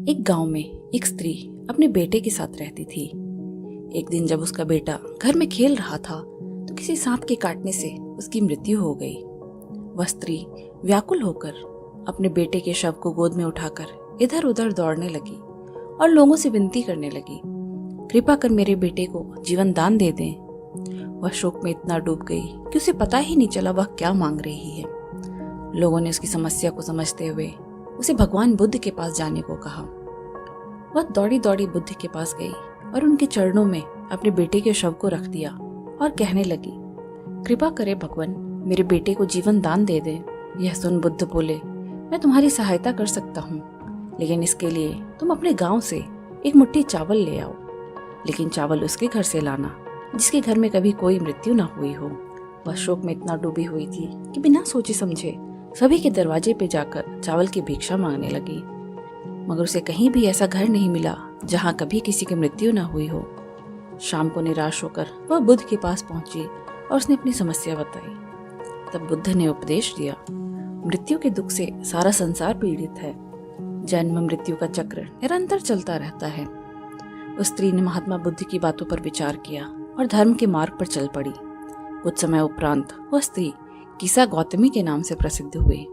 एक गांव में एक स्त्री अपने बेटे के साथ रहती थी। एक दिन जब उसका बेटा घर में खेल रहा था तो किसी सांप के काटने से उसकी मृत्यु हो गई। वह स्त्री व्याकुल होकर अपने बेटे के शव को गोद में उठाकर इधर उधर दौड़ने लगी और लोगों से विनती करने लगी, कृपा कर मेरे बेटे को जीवन दान दे दें। वह शोक में इतना डूब गई कि उसे पता ही नहीं चला वह क्या मांग रही है। लोगों ने उसकी समस्या को समझते हुए उसे भगवान बुद्ध के पास जाने को कहा। वह दौड़ी दौड़ी बुद्ध के पास गई और उनके चरणों में अपने बेटे के शव को रख दिया और कहने लगी, कृपा करे भगवान मेरे बेटे को जीवन दान दे दे। यह सुन बुद्ध बोले, मैं तुम्हारी सहायता कर सकता हूँ, लेकिन इसके लिए तुम अपने गांव से एक मुट्ठी चावल ले आओ, लेकिन चावल उसके घर से लाना जिसके घर में कभी कोई मृत्यु न हुई हो। वह शोक में इतना डूबी हुई थी कि बिना सोचे समझे सभी के दरवाजे पे जाकर चावल की भिक्षा मांगने लगी, मगर उसे कहीं भी ऐसा घर नहीं मिला जहाँ कभी किसी की मृत्यु न हुई हो। शाम को निराश होकर वह बुद्ध के पास पहुंची और उसने अपनी समस्या बताई। तब बुद्ध ने उपदेश दिया, मृत्यु के दुख से सारा संसार पीड़ित है। जन्म मृत्यु का चक्र निरंतर चलता रहता है। उस स्त्री ने महात्मा बुद्ध की बातों पर विचार किया और धर्म के मार्ग पर चल पड़ी। कुछ समय उपरांत वह स्त्री किसा गौतमी के नाम से प्रसिद्ध हुई।